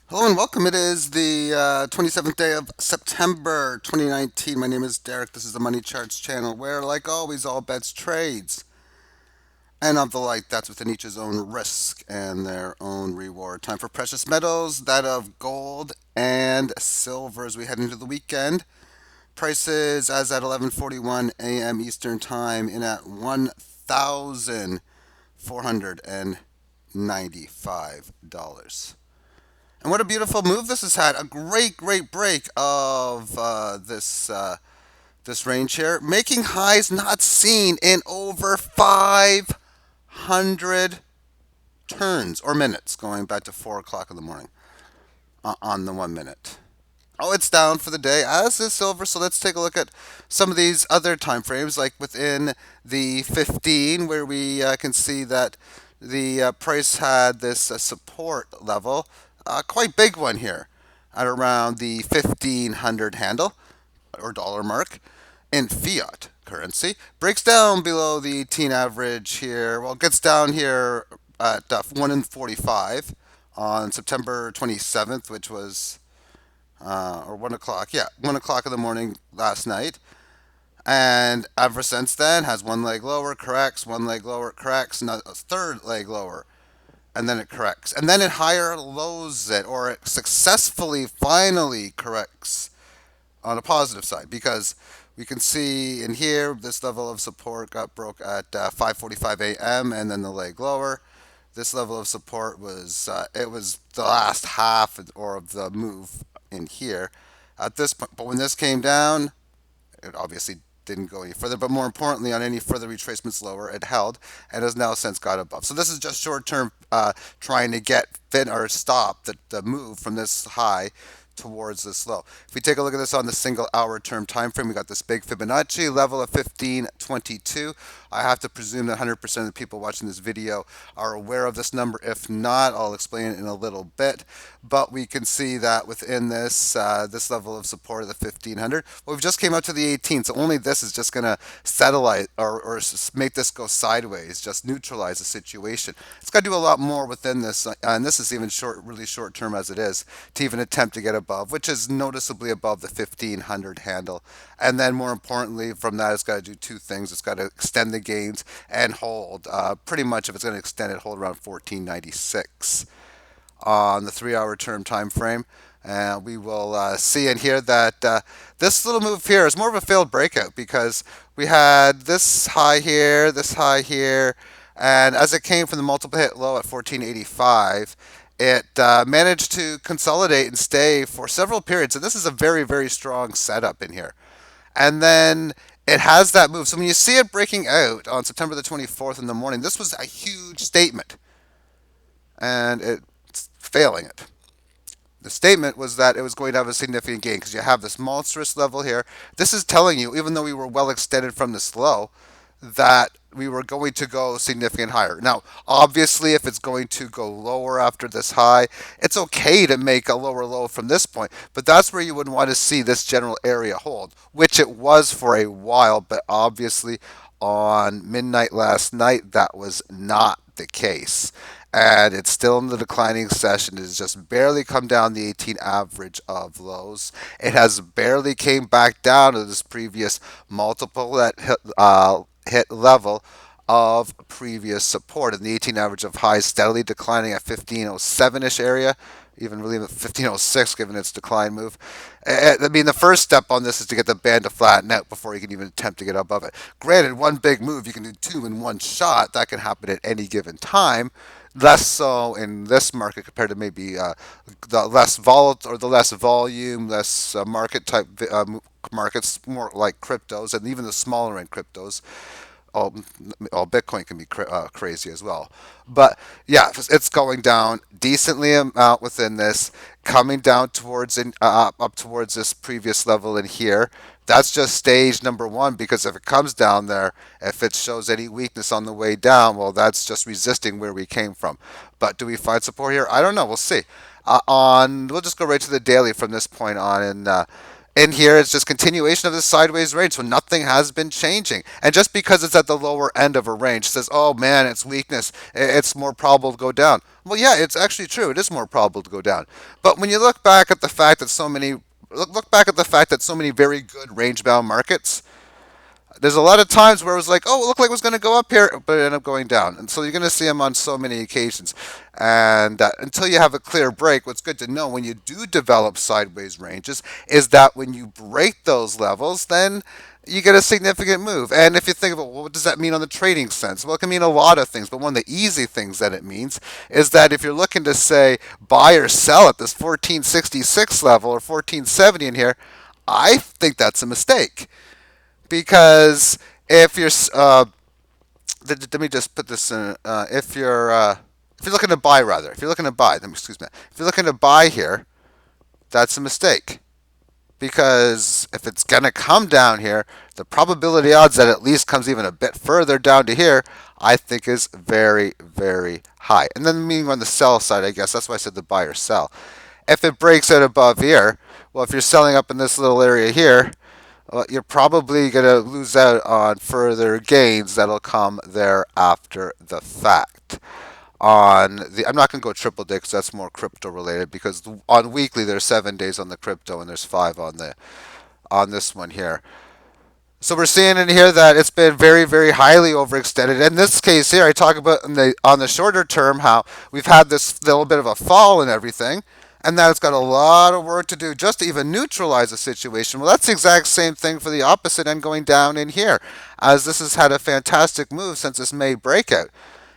Hello and welcome. It is the 27th day of September 2019. My name is Derek. This is the Money Charts channel where, like always, all bets trades. And of the like, that's within each's own risk and their own reward. Time for precious metals, that of gold and silver as we head into the weekend. Prices as at 11:41 a.m. Eastern Time in at $1,495. And what a beautiful move this has had. A great, great break of this range here, making highs not seen in over 500 turns or minutes, going back to 4 o'clock in the morning on the 1 minute. Oh, it's down for the day, as is silver. So let's take a look at some of these other time frames, like within the 15, where we can see that the price had this support level, quite big one here, at around the 1500 handle or dollar mark in fiat currency. Breaks down below the 18 average here. Well, it gets down here at 1 in 45 on September 27th, which was or 1 o'clock. Yeah, 1 o'clock in the morning last night. And ever since then, has one leg lower, corrects, one leg lower, corrects, a third leg lower, and then it corrects. And then it higher lows it, or it successfully finally corrects on a positive side, because we can see in here this level of support got broke at 5:45 a.m. and then the leg lower. This level of support was it was the last half or of the move in here at this point. But when this came down, it obviously didn't go any further. But more importantly, on any further retracements lower, it held and has now since got above. So this is just short term, trying to get fit or stop the move from this high towards this low. If we take a look at this on the single hour term time frame, we got this big Fibonacci level of 1522. I have to presume that 100% of the people watching this video are aware of this number. If not, I'll explain it in a little bit. But we can see that within this level of support of the 1500, well, we've just came up to the 18. So only this is just going to settle it, or make this go sideways, just neutralize the situation. It's got to do a lot more within this, and this is even really short term as it is, to even attempt to get above, which is noticeably above the 1500 handle. And then more importantly, from that, it's got to do two things. It's got to extend the gains and hold. Pretty much, if it's going to extend it, hold around 1496 on the 3 hour term time frame. And we will see in here that this little move here is more of a failed breakout, because we had this high here, and as it came from the multiple hit low at 1485, it managed to consolidate and stay for several periods. And this is a very, very strong setup in here. And then it has that move. So when you see it breaking out on September the 24th in the morning, this was a huge statement, and it's failing it. The statement was that it was going to have a significant gain, because you have this monstrous level here. This is telling you, even though we were well extended from this low, that we were going to go significant higher. Now, obviously, if it's going to go lower after this high, it's okay to make a lower low from this point, but that's where you would want to see this general area hold, which it was for a while, but obviously on midnight last night, that was not the case. And it's still in the declining session. It has just barely come down the 18 average of lows. It has barely came back down to this previous multiple that hit level of previous support, and the 18 average of highs steadily declining at 1507-ish area, even really at 1506 given its decline move. I mean, the first step on this is to get the band to flatten out before you can even attempt to get above it. Granted, one big move, you can do two in one shot. That can happen at any given time. Less so in this market compared to maybe the less volatile or the less volume, less market type markets, more like cryptos, and even the smaller end cryptos. All Bitcoin can be crazy as well. But yeah, it's going down decently amount within this, coming down towards up towards this previous level in here. That's just stage number one, because if it comes down there, if it shows any weakness on the way down, well, that's just resisting where we came from. But do we find support here? I don't know. We'll see. We'll just go right to the daily from this point on, and in here it's just continuation of this sideways range, so nothing has been changing. And just because it's at the lower end of a range says, oh man, it's weakness, it's more probable to go down. Well, yeah, it's actually true, it is more probable to go down. But when you look back at the fact that so many look back at the fact that so many very good range bound markets, there's a lot of times where it was like, oh, it looked like it was going to go up here, but it ended up going down. And so you're going to see them on so many occasions. And until you have a clear break, what's good to know when you do develop sideways ranges is that when you break those levels, then you get a significant move. And if you think about, well, what does that mean on the trading sense? Well, it can mean a lot of things, but one of the easy things that it means is that if you're looking to say buy or sell at this 1466 level or 1470 in here, I think that's a mistake because if you're let me just put this in if you're looking to buy, rather, if you're looking to buy, excuse me, if you're looking to buy here, that's a mistake because if it's going to come down here, the probability odds that at least comes even a bit further down to here, I think is very, very high. And then meaning on the sell side, I guess that's why I said the buy or sell. If it breaks out above here, well, if you're selling up in this little area here, well, you're probably going to lose out on further gains that'll come there after the fact. I'm not going to go triple day because that's more crypto related. Because on weekly there's 7 days on the crypto and there's 5 on this one here. So we're seeing in here that it's been very, very highly overextended. In this case here, I talk about on the shorter term how we've had this little bit of a fall and everything, and that it's got a lot of work to do just to even neutralize the situation. Well, that's the exact same thing for the opposite end going down in here, as this has had a fantastic move since this May breakout.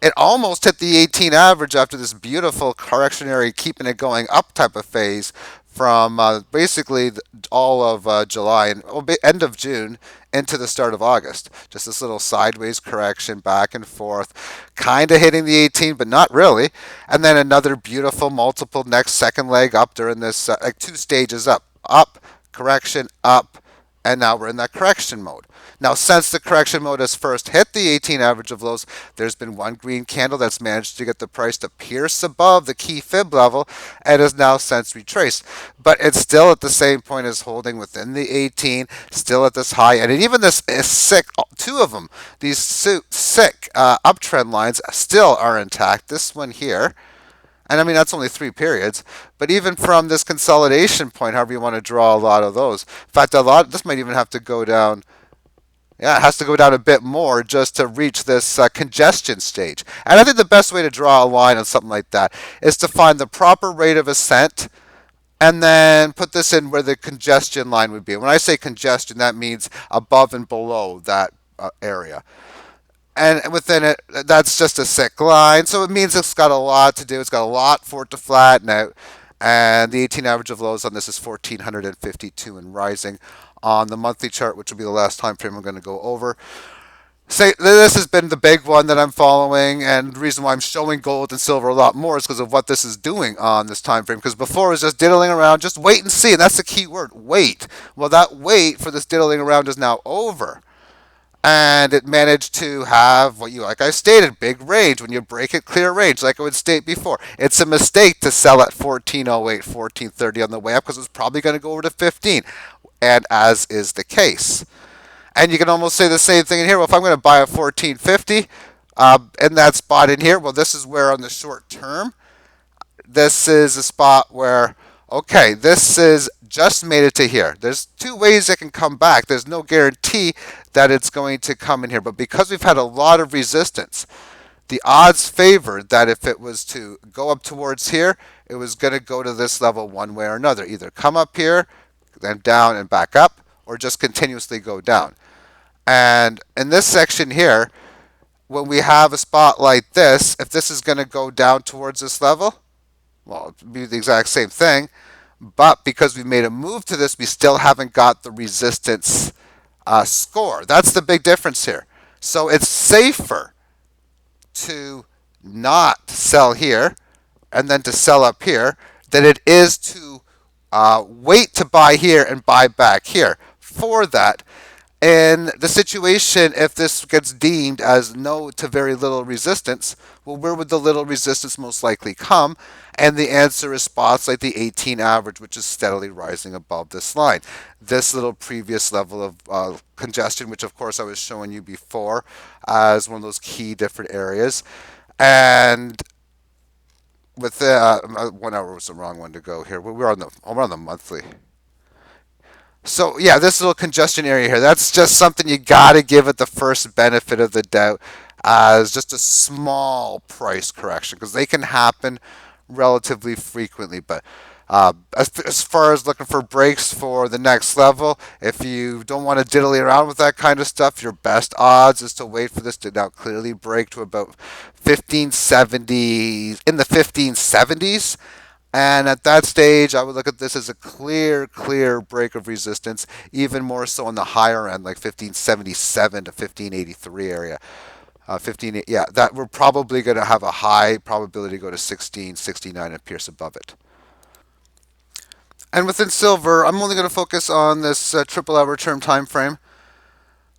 It almost hit the 18 average after this beautiful correctionary keeping it going up type of phase from basically all of July and end of June into the start of August. Just this little sideways correction back and forth, kind of hitting the 18, but not really. And then another beautiful multiple next second leg up during this, like 2 stages up, correction, up, and now we're in that correction mode. Now, since the correction mode has first hit the 18 average of lows, there's been one green candle that's managed to get the price to pierce above the key fib level and has now since retraced. But it's still at the same point as holding within the 18, still at this high. And even this is sick, 2 of them, these sick uptrend lines still are intact. This one here, and I mean, that's only 3 periods. But even from this consolidation point, however you want to draw a lot of those. In fact, this might even have to go down. Yeah, it has to go down a bit more just to reach this congestion stage. And I think the best way to draw a line on something like that is to find the proper rate of ascent and then put this in where the congestion line would be. When I say congestion, that means above and below that area. And within it, that's just a sick line. So it means it's got a lot to do. It's got a lot for it to flatten out. And the 18 average of lows on this is 1452 and rising on the monthly chart, which will be the last time frame I'm going to go over. Say this has been the big one that I'm following, and the reason why I'm showing gold and silver a lot more is because of what this is doing on this time frame. Because before it was just diddling around, just wait and see, and that's the key word, wait. Well, that wait for this diddling around is now over. And it managed to have what you, like I stated, big range. When you break it, clear range, like I would state before. It's a mistake to sell at 1408, 1430 on the way up because it's probably going to go over to 15, and as is the case. And you can almost say the same thing in here. Well, if I'm going to buy at 1450 in that spot in here, well, this is where on the short term, this is a spot where, okay, this is just made it to here. There's 2 ways it can come back. There's no guarantee that it's going to come in here. But because we've had a lot of resistance, the odds favored that if it was to go up towards here, it was going to go to this level one way or another. Either come up here, then down and back up, or just continuously go down. And in this section here, when we have a spot like this, if this is going to go down towards this level, well, it would be the exact same thing. But because we made a move to this, we still haven't got the resistance score. That's the big difference here. So it's safer to not sell here and then to sell up here than it is to wait to buy here and buy back here. For that, In the situation, if this gets deemed as no to very little resistance, well, where would the little resistance most likely come? And the answer is spots like the 18 average, which is steadily rising above this line. This little previous level of congestion, which of course I was showing you before as one of those key different areas. And with 1 hour was the wrong one to go here. We're on the monthly. So yeah, this little congestion area here, that's just something you gotta give it the first benefit of the doubt as just a small price correction because they can happen relatively frequently. But as far as looking for breaks for the next level, if you don't want to diddly around with that kind of stuff, your best odds is to wait for this to now clearly break to about 1570 in the 1570s. And at that stage, I would look at this as a clear break of resistance, even more so on the higher end, like 1577 to 1583 area. 15, yeah, that we're probably going to have a high probability to go to 1669 and pierce above it. And within silver, I'm only going to focus on this triple hour term time frame.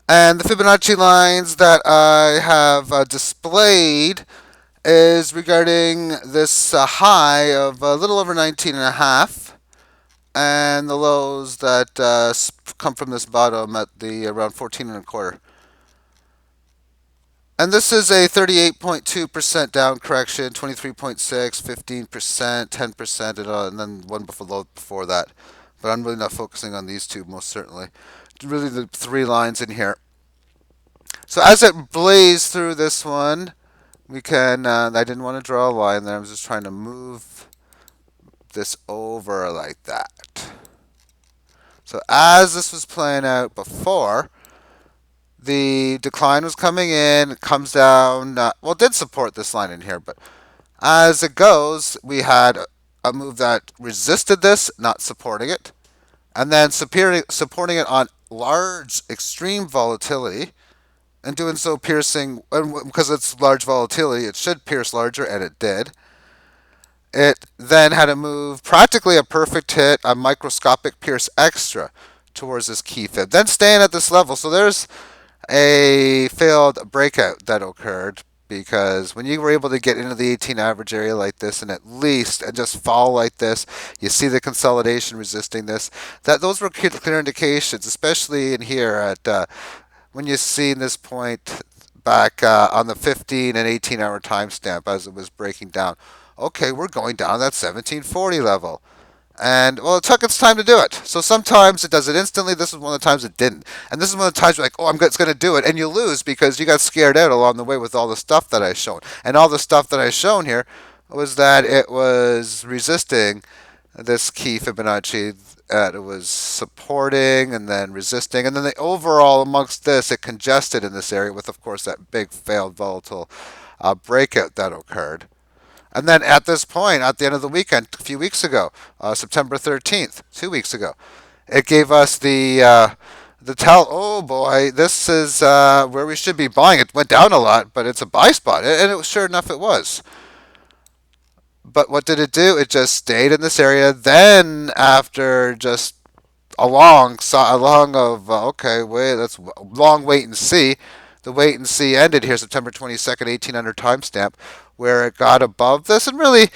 And the Fibonacci lines that I have displayed is regarding this high of a little over 19 and a half and the lows that come from this bottom at the around 14 and a quarter. And this is a 38.2% down correction, 23.6, 15%, 10%, and then one before that. But I'm really not focusing on these two, most certainly. Really, the three lines in here. So as it blazed through this one, we can. I didn't want to draw a line there. I was just trying to move this over like that. So as this was playing out before, the decline was coming in, it comes down. Well, it did support this line in here, but as it goes, we had a move that resisted this, not supporting it, and then supporting it on large, extreme volatility, and doing so piercing, and because it's large volatility, it should pierce larger, and it did. It then had a move, practically a perfect hit, a microscopic pierce extra towards this key fib. Then staying at this level. So there's a failed breakout that occurred because when you were able to get into the 18 average area like this and at least and just fall like this, you see the consolidation resisting this. That those were clear indications, especially in here at when you see this point back on the 15 and 18-hour timestamp as it was breaking down. Okay, we're going down that 1740 level. And well, it took its time to do it. So sometimes it does it instantly. This is one of the times it didn't. And this is one of the times you're like, oh, it's going to do it. And you lose because you got scared out along the way with all the stuff that I shown. And all the stuff that I shown here was that it was resisting this key Fibonacci. It was supporting and then resisting. And then the overall amongst this, it congested in this area with, of course, that big failed volatile breakout that occurred. And then at this point, at the end of the weekend, a few weeks ago, September 13th, 2 weeks ago, it gave us the tell. Oh boy, this is where we should be buying. It went down a lot, but it's a buy spot, and it was sure enough it was. But what did it do? It just stayed in this area. Then after just a long of okay, wait, that's long wait and see. The wait and see ended here September 22nd, 1800 timestamp, where it got above this and really,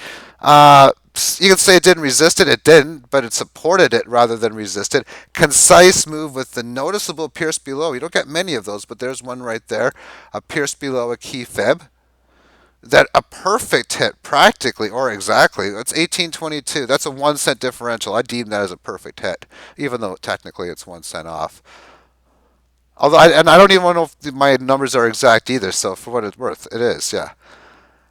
you can say it didn't resist it. It didn't, but it supported it rather than resist it. Concise move with the noticeable pierce below. You don't get many of those, but there's one right there, a pierce below a key fib. That a perfect hit practically or exactly. That's 1822. That's a 1 cent differential. I deem that as a perfect hit, even though technically it's 1 cent off. Although, and I don't even know if my numbers are exact either. So for what it's worth, it is, yeah.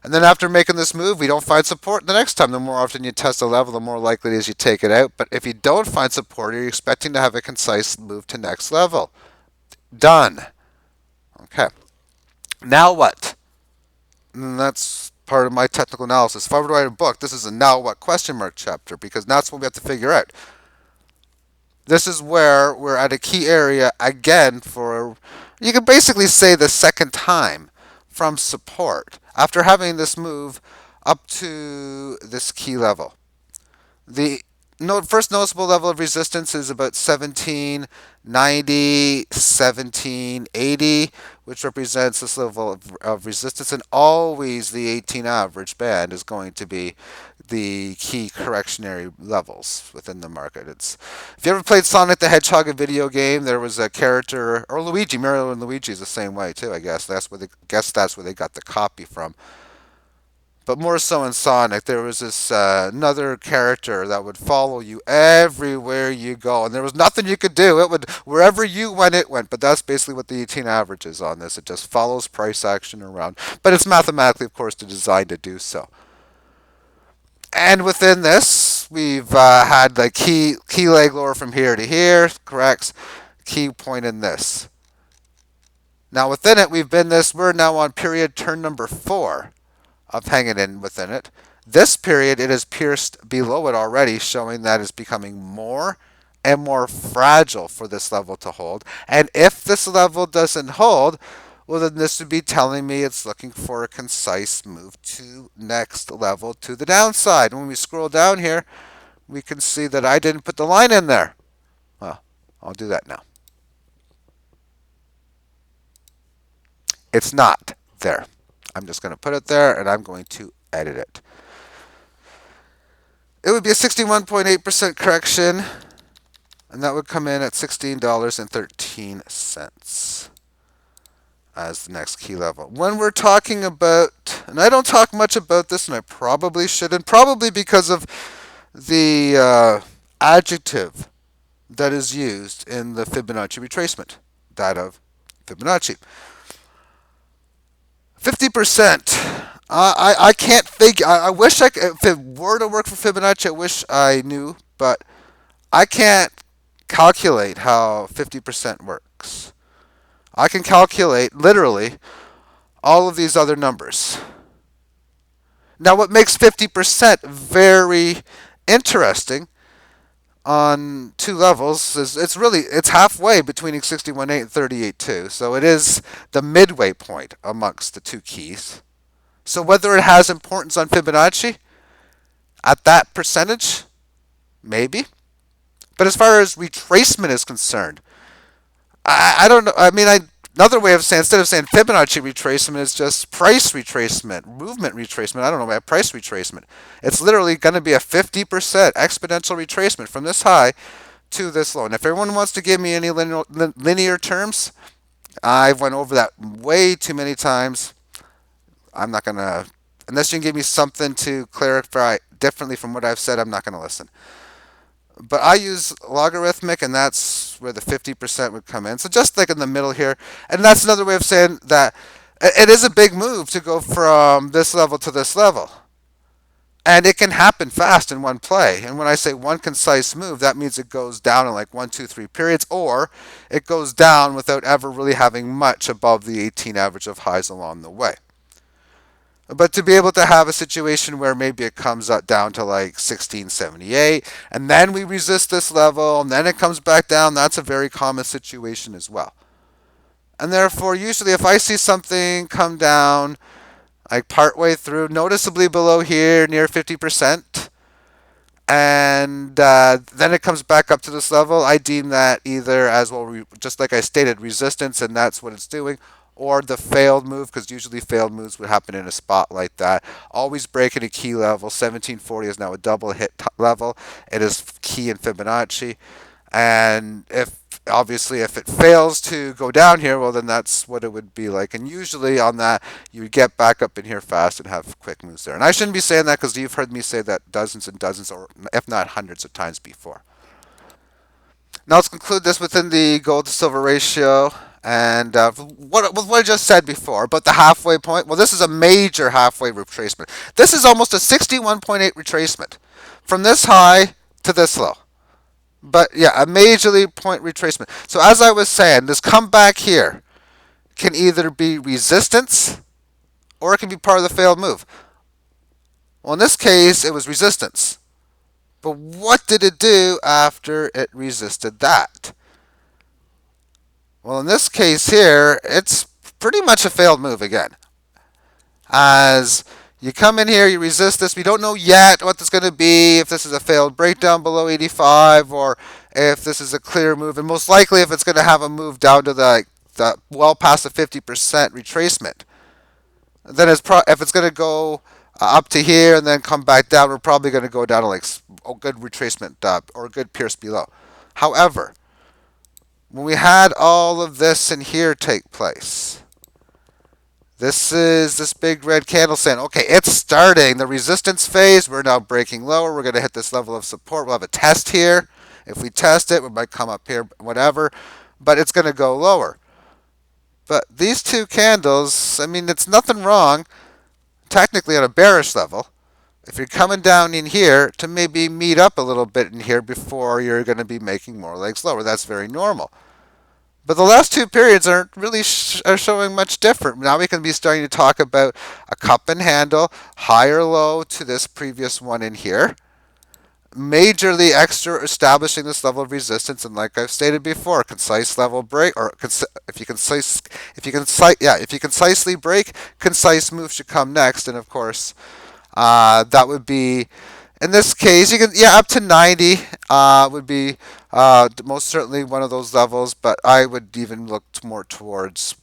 And then after making this move, we don't find support the next time. The more often you test a level, the more likely it is you take it out. But if you don't find support, you're expecting to have a concise move to next level. Done. Okay. Now what? And that's part of my technical analysis. If I were to write a book, this is a now what question mark chapter because that's what we have to figure out. This is where we're at a key area again for, you can basically say the second time from support after having this move up to this key level. The No, first noticeable level of resistance is about 1790, 1780, which represents this level of resistance, and always the 18 average band is going to be the key correctionary levels within the market. It's if you ever played Sonic the Hedgehog, a video game, there was a character, or Luigi, Mario and Luigi is the same way too. I guess that's where they got the copy from. But more so in Sonic, there was this another character that would follow you everywhere you go, and there was nothing you could do. It would wherever you went, it went. But that's basically what the 18 average is on this. It just follows price action around, but it's mathematically, of course, designed to do so. And within this, we've had the key leg lower from here to here, corrects key point in this. Now within it, we're now on period turn number 4 of hanging in within it. This period, it has pierced below it already, showing that it's becoming more and more fragile for this level to hold. And if this level doesn't hold, well, then this would be telling me it's looking for a concise move to next level to the downside. When we scroll down here, we can see that I didn't put the line in there. Well, I'll do that now. It's not there. I'm just going to put it there and I'm going to edit it. It would be a 61.8% correction, and that would come in at $16.13 as the next key level. When we're talking about, and I don't talk much about this, and I probably shouldn't, probably because of the adjective that is used in the Fibonacci retracement, that of Fibonacci. 50%. I can't think. I wish if it were to work for Fibonacci, I wish I knew, but I can't calculate how 50% works. I can calculate literally all of these other numbers. Now, what makes 50% very interesting on two levels is it's halfway between 61.8 and 38.2. So it is the midway point amongst the two keys. So whether it has importance on Fibonacci at that percentage, maybe. But as far as retracement is concerned, I don't know. I mean, another way of saying, instead of saying Fibonacci retracement, is just price retracement, movement retracement. I don't know about price retracement. It's literally going to be a 50% exponential retracement from this high to this low. And if everyone wants to give me any linear terms, I've went over that way too many times. I'm not going to, unless you can give me something to clarify differently from what I've said, I'm not going to listen. But I use logarithmic, and that's where the 50% would come in. So just like in the middle here. And that's another way of saying that it is a big move to go from this level to this level. And it can happen fast in one play. And when I say one concise move, that means it goes down in like 1, 2, 3 periods, or it goes down without ever really having much above the 18 average of highs along the way. But to be able to have a situation where maybe it comes up down to like 1678, and then we resist this level, and then it comes back down, that's a very common situation as well. And therefore, usually if I see something come down like partway through, noticeably below here, near 50%, and then it comes back up to this level, I deem that either as well, just like I stated, resistance, and that's what it's doing, or the failed move, because usually failed moves would happen in a spot like that. Always breaking a key level. 1740 is now a double hit level. It is key in Fibonacci. And if it fails to go down here, well, then that's what it would be like. And usually on that, you would get back up in here fast and have quick moves there. And I shouldn't be saying that because you've heard me say that dozens and dozens, or if not hundreds of times before. Now let's conclude this within the gold to silver ratio. And what I just said before about the halfway point, well, this is a major halfway retracement. This is almost a 61.8 retracement from this high to this low. But yeah, a majorly point retracement. So as I was saying, this comeback here can either be resistance or it can be part of the failed move. Well, in this case, it was resistance. But what did it do after it resisted that? Well, in this case here, it's pretty much a failed move again. As You come in here, you resist this. We don't know yet what this is going to be, if this is a failed breakdown below 85 or if this is a clear move. And most likely, if it's going to have a move down to the well past the 50% retracement, then if it's going to go up to here and then come back down, we're probably going to go down to like a good retracement or a good pierce below. However, when we had all of this in here take place, this is this big red candle saying, okay, it's starting the resistance phase. We're now breaking lower. We're going to hit this level of support. We'll have a test here. If we test it, we might come up here, whatever, but it's going to go lower. But these two candles, I mean, it's nothing wrong technically on a bearish level. If you're coming down in here to maybe meet up a little bit in here before you're going to be making more legs lower, that's very normal. But the last two periods aren't really are showing much different. Now we can be starting to talk about a cup and handle, higher low to this previous one in here, majorly extra establishing this level of resistance, and like I've stated before, concise level break, or if you concisely break, concise move should come next, and of course, that would be. In this case, you can up to 90 would be most certainly one of those levels, but I would even look more towards,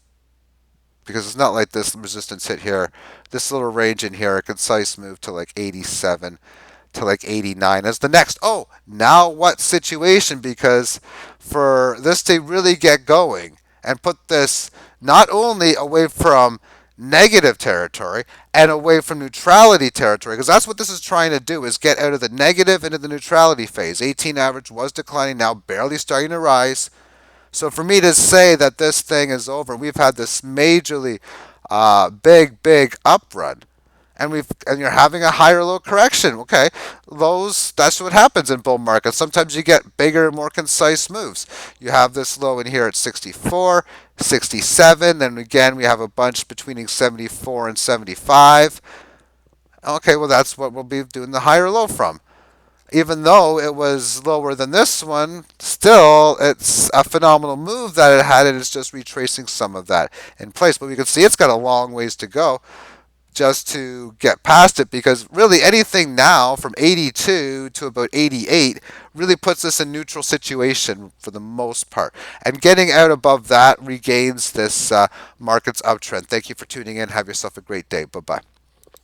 because it's not like this resistance hit here, this little range in here, a concise move to like 87 to like 89 as the next. Oh, now what situation? Because for this to really get going and put this not only away from negative territory and away from neutrality territory, because that's what this is trying to do, is get out of the negative into the neutrality phase. 18 average was declining, now barely starting to rise. So for me to say that this thing is over, we've had this majorly big up run, and you're having a higher low correction. Okay, lows, that's what happens in bull markets. Sometimes you get bigger, more concise moves. You have this low in here at 64, 67, then again we have a bunch between 74 and 75. Okay, well that's what we'll be doing the higher low from. Even though it was lower than this one, still it's a phenomenal move that it had. It is just retracing some of that in place. But we can see it's got a long ways to go just to get past it, because really anything now from 82 to about 88 really puts us in neutral situation for the most part. And getting out above that regains this market's uptrend. Thank you for tuning in. Have yourself a great day. Bye-bye.